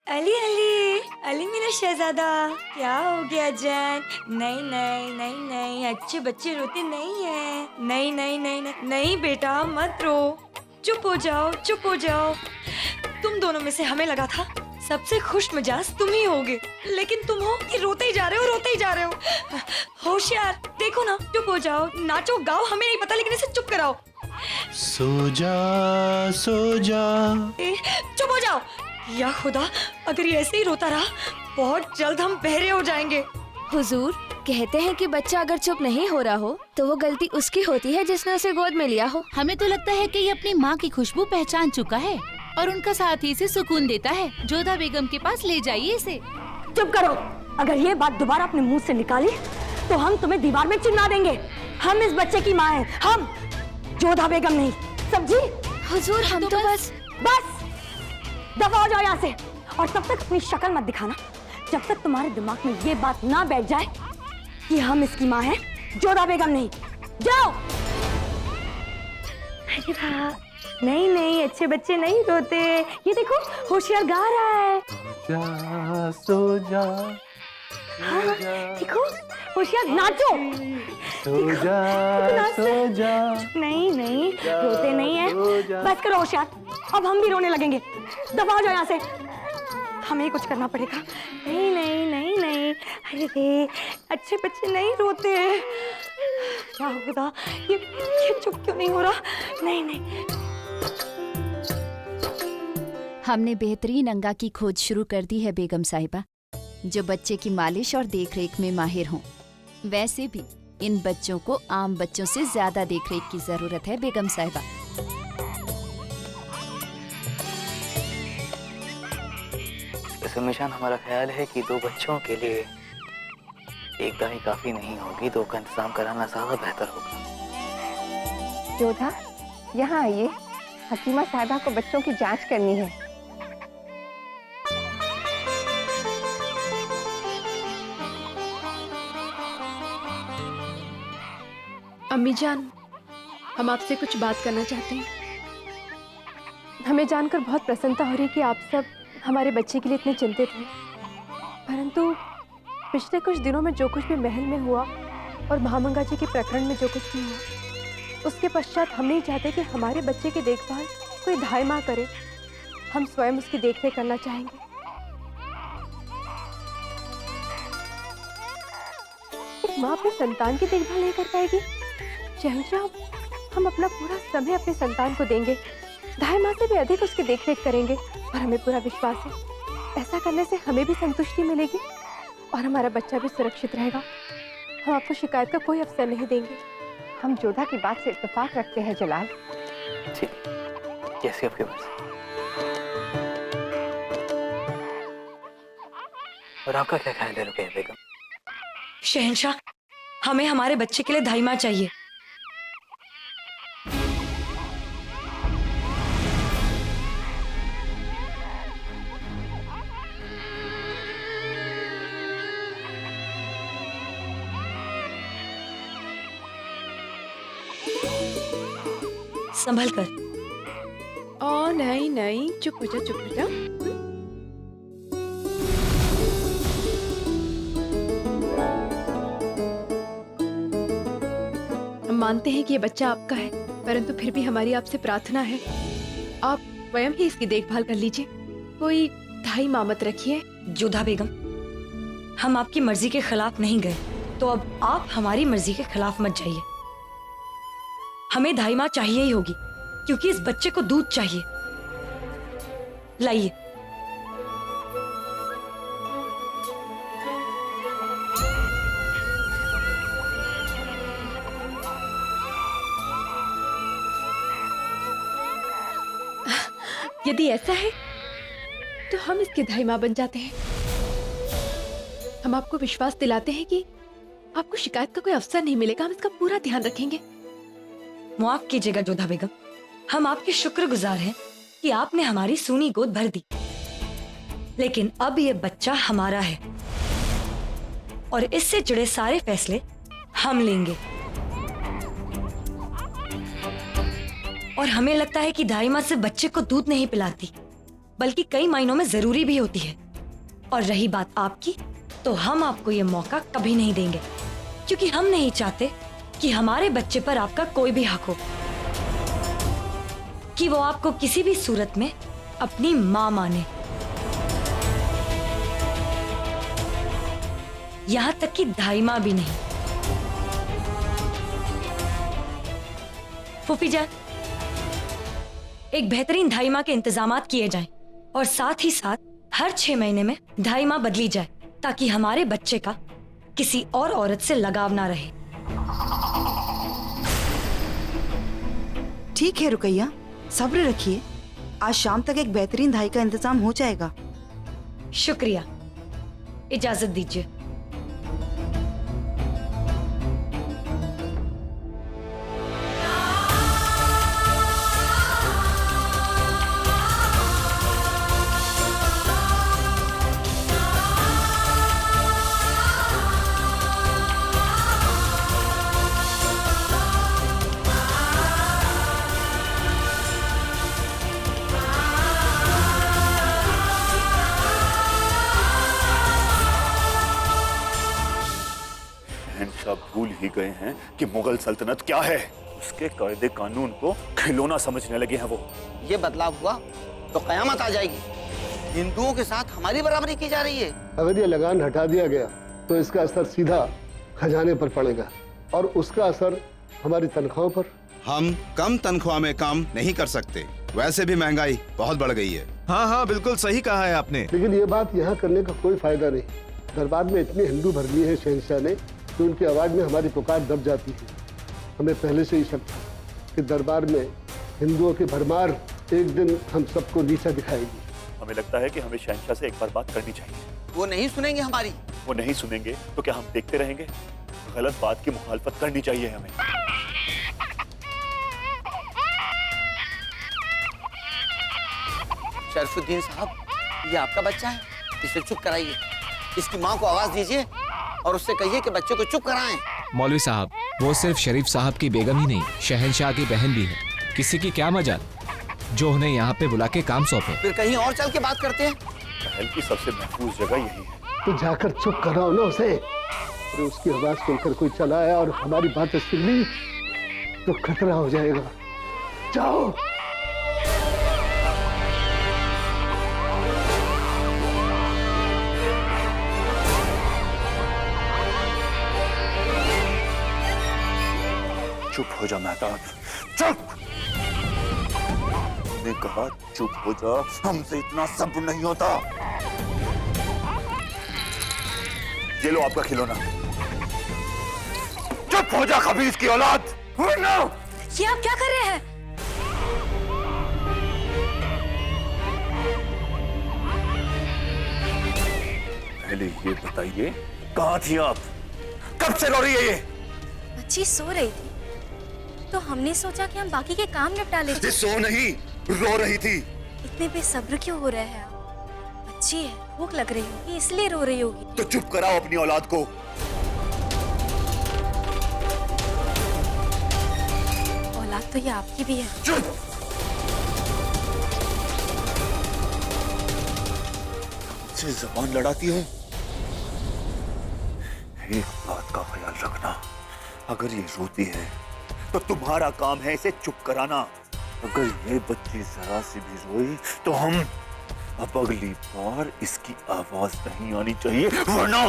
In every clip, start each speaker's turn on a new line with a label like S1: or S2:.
S1: अली अली अली मेरा शहजादा, क्या हो गया जान? नहीं नहीं नहीं नहीं, अच्छे बच्चे रोते नहीं है। नहीं नहीं नहीं नहीं नहीं बेटा, मत रो। चुप हो जाओ, चुप हो जाओ। तुम दोनों में से हमें लगा था सबसे खुश मिजाज तुम ही होगे, लेकिन तुम हो कि रोते ही जा रहे हो, रोते ही जा रहे हो। होशियार, देखो ना, चुप हो जाओ, नाचो गाओ, हमें नहीं पता, लेकिन इसे चुप कराओ।
S2: सो जा सो जा।
S1: चुप हो जाओ। या खुदा, अगर ये ऐसे ही रोता रहा बहुत जल्द हम बहरे हो जाएंगे।
S3: हुजूर, कहते हैं कि बच्चा अगर चुप नहीं हो रहा हो तो वो गलती उसकी होती है जिसने उसे गोद में लिया हो।
S4: हमें तो लगता है कि ये अपनी माँ की खुशबू पहचान चुका है और उनका साथ ही इसे सुकून देता है। जोधा बेगम के पास ले जाइए इसे।
S5: चुप करो, अगर ये बात दोबारा अपने मुंह से निकाली तो हम तुम्हें दीवार में चिन्हा देंगे। हम इस बच्चे की माँ हैं, हम, जोधा बेगम नहीं, समझी?
S3: हुजूर, हम तो बस
S5: दफा हो जाओ यहाँ से, और तब तक अपनी शक्ल मत दिखाना जब तक तुम्हारे दिमाग में ये बात ना बैठ जाए कि हम इसकी माँ हैं, जोधा बेगम नहीं। जाओ। अरे वाह, नहीं नहीं, अच्छे बच्चे नहीं रोते। ये देखो, होशियार गा रहा है।
S2: जा सो जा।
S5: हाँ, देखो, होशियार, नाचो।
S2: सो जा सो जा।
S5: नहीं नहीं, रोते नहीं है। बस करो होशियार, अब हम भी रोने लगेंगे। दबा हो जाओ यहाँ से, हमें ही कुछ करना पड़ेगा। नहीं नहीं नहीं नहीं, अरे रे, अच्छे बच्चे नहीं रोते हैं। क्या होगा, ये चुप क्यों नहीं हो रहा? नहीं नहीं।
S3: हमने बेहतरीन अंगा की खोज शुरू कर दी है बेगम साहिबा, जो बच्चे की मालिश और देखरेख में माहिर हों। वैसे भी इन बच्चों को आम बच्चों से ज्यादा देखरेख की जरूरत है बेगम साहिबा।
S6: मिशान, हमारा ख्याल है कि 2 बच्चों के लिए एक दाई काफी नहीं होगी, 2 का इंतजाम कराना ज्यादा बेहतर होगा।
S7: जोधा, यहाँ आइए, हकीमा साहिबा को बच्चों की जांच करनी है।
S8: अम्मी जान, हम आपसे कुछ बात करना चाहते हैं। हमें जानकर बहुत प्रसन्नता हो रही है कि आप सब हमारे बच्चे के लिए इतने चिंतित हैं, परंतु पिछले कुछ दिनों में जो कुछ भी महल में हुआ और महामंगा जी के प्रकरण में जो कुछ भी हुआ, उसके पश्चात हम नहीं चाहते कि हमारे बच्चे की देखभाल कोई धाई माँ करे। हम स्वयं उसकी देखरेख करना चाहेंगे। एक माँ अपने संतान की देखभाल नहीं कर पाएगी? शहंशाह, हम अपना पूरा समय अपने संतान को देंगे, धाई माँ से भी अधिक उसकी देखरेख करेंगे, और हमें पूरा विश्वास है ऐसा करने से हमें भी संतुष्टि मिलेगी और हमारा बच्चा भी सुरक्षित रहेगा। हम आपको शिकायत का कोई अवसर नहीं देंगे।
S7: हम जोधा की बात से इत्तेफाक रखते हैं जलाल।
S6: ठीक, कैसे आपके पास? और आपका क्या ख्याल है रुकैया बेगम?
S1: शहंशाह, हमें हमारे बच्चे के लिए धाई माँ चाहिए। संभल कर।
S8: ओ नहीं नहीं, चुप हो जा, चुप हो जा। हम मानते हैं कि ये बच्चा आपका है, परंतु फिर भी हमारी आपसे प्रार्थना है, आप स्वयं ही इसकी देखभाल कर लीजिए। कोई धाई माँ मत रखिए।
S1: जोधा बेगम, हम आपकी मर्जी के खिलाफ नहीं गए, तो अब आप हमारी मर्जी के खिलाफ मत जाइए। हमें धाई माँ चाहिए ही होगी, क्योंकि इस बच्चे को दूध चाहिए। लाइए।
S8: यदि ऐसा है तो हम इसके धाई माँ बन जाते हैं। हम आपको विश्वास दिलाते हैं कि आपको शिकायत का कोई अवसर नहीं मिलेगा। हम इसका पूरा ध्यान रखेंगे।
S1: माफ कीजिएगा जोधा बेगम, हम आपके शुक्रगुजार हैं कि आपने हमारी सूनी गोद भर दी, लेकिन अब ये बच्चा हमारा है और इससे जुड़े सारे फैसले हम लेंगे। और हमें लगता है कि दाई माँ से बच्चे को दूध नहीं पिलाती, बल्कि कई मायनों में जरूरी भी होती है। और रही बात आपकी, तो हम आपको ये मौका कभी नहीं देंगे, क्योंकि हम नहीं चाहते कि हमारे बच्चे पर आपका कोई भी हक हो, कि वो आपको किसी भी सूरत में अपनी मां माने, यहां तक कि धाई मां भी नहीं। फूफी जान, एक बेहतरीन धाई मां के इंतजामात किए जाएं और साथ ही साथ हर 6 महीने में धाई मां बदली जाए, ताकि हमारे बच्चे का किसी और औरत से लगाव ना रहे।
S9: ठीक है रुकैया, सब्र रखिए। आज शाम तक एक बेहतरीन धाई का इंतजाम हो जाएगा।
S1: शुक्रिया, इजाजत दीजिए।
S10: शहंशाह भूल ही गए हैं कि मुगल सल्तनत क्या है। उसके कायदे कानून को खिलौना समझने लगे हैं वो।
S11: ये बदलाव हुआ तो कयामत आ जाएगी। हिंदुओं के साथ हमारी बराबरी की जा रही है।
S12: अगर ये लगान हटा दिया गया तो इसका असर सीधा खजाने पर पड़ेगा और उसका असर हमारी तनख्वाहों पर।
S13: हम कम तनख्वाह में काम नहीं कर सकते, वैसे भी महंगाई बहुत बढ़ गई है। हाँ हाँ, बिल्कुल सही कहा है आपने।
S12: लेकिन ये बात यहाँ करने का कोई फायदा नहीं। दरबार में इतने हिंदू भर लिए हैं शहंशाह ने कि उनकी आवाज में हमारी पुकार दब जाती है। हमें पहले से ही शक था कि दरबार में हिंदुओं की भरमार एक दिन हम सबको नीचा दिखाएगी।
S10: हमें लगता है कि हमें शहंशाह से एक बार बात करनी चाहिए।
S11: वो नहीं सुनेंगे हमारी।
S10: वो नहीं सुनेंगे तो क्या हम देखते रहेंगे? गलत बात की मुखालफत करनी चाहिए हमें।
S11: शरफुद्दीन साहब, ये आपका बच्चा है, इसे चुप कराइए। इसकी माँ को आवाज दीजिए और उससे कहिए कि बच्चे को चुप कराएं।
S14: मौलवी साहब, वो सिर्फ शरीफ साहब की बेगम ही नहीं, शहंशाह की बहन भी है। किसी की क्या मजाल जो उन्हें यहाँ पे बुला के काम सौंपे।
S11: फिर कहीं और चल के बात करते हैं।
S10: महल की सबसे महफूज जगह यही है।
S12: तो जाकर चुप कराओ ना उसे। और उसकी आवाज सुनकर कोई चला आया और हमारी बातें सुन ली तो खतरा हो जाएगा। जाओ।
S10: चुप हो जा मेहताब, चुप। मैंने कहा चुप हो जा, हमसे इतना सब्र नहीं होता। ये लो आपका खिलौना। चुप हो जा खबीस की औलाद, वरना।
S1: ये आप क्या कर रहे हैं?
S10: पहले ये बताइए, कहाँ थी आप? कब से रो रही है ये?
S15: बच्ची सो रही थी तो हमने सोचा कि हम बाकी के काम निपटा लेते।
S10: सो नहीं, रो रही थी।
S15: इतने बेसब्र क्यों हो रहे हैं आप? बच्ची है, भूख लग रही होगी इसलिए रो रही होगी।
S10: तो चुप कराओ अपनी औलाद को।
S15: औलाद तो ये आपकी भी है।
S10: चुप। मुझसे ज़बान लड़ाती हो। एक बात का ख्याल रखना, अगर ये रोती है तो तुम्हारा काम है इसे चुप कराना। अगर ये बच्ची जरा सी भी रोई तो हम अब अगली बार इसकी आवाज नहीं आनी चाहिए, वरना।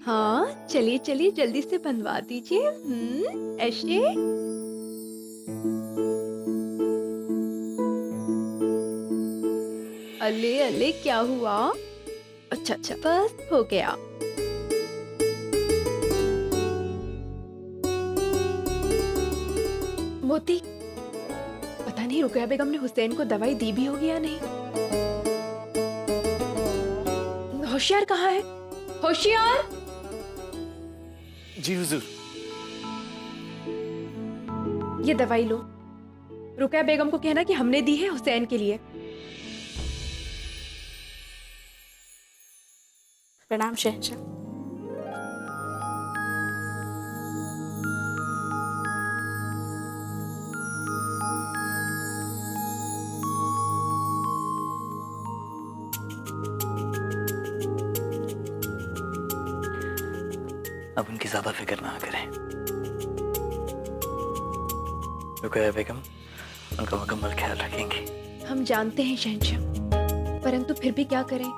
S8: हाँ, चलिए चलिए जल्दी से बनवा दीजिए। ऐसे अले अले क्या हुआ? अच्छा अच्छा, बस हो गया। मोती, पता नहीं रुकैया बेगम ने हुसैन को दवाई दी भी होगी या नहीं। होशियार कहाँ है? होशियार।
S2: जी हुजूर।
S8: ये दवाई लो। रुकैया बेगम को कहना कि हमने दी है हुसैन के लिए।
S15: प्रणाम शहंशाह।
S6: अब उनकी ज्यादा फिक्र ना करें। रुकैया बेगम उनका मुकम्मल ख्याल रखेंगी।
S8: हम जानते हैं शहंशाह, परंतु फिर भी क्या करें,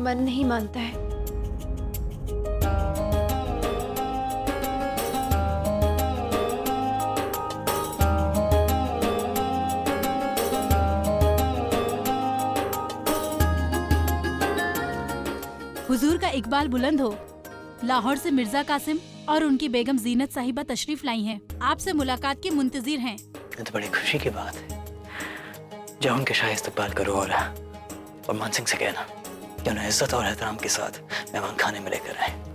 S8: मन नहीं मानता है।
S4: हुजूर का इकबाल बुलंद हो। लाहौर से मिर्जा कासिम और उनकी बेगम जीनत साहिबा तशरीफ लाई हैं। आपसे मुलाकात की मुंतजिर हैं।
S6: ये तो बड़ी खुशी की बात है। जाओ उनके शाही इस्तकबाल करो और मान सिंह से कहना कि उन्हें इज्जत और एहतराम के साथ मेहमान खाने में लेकर आए।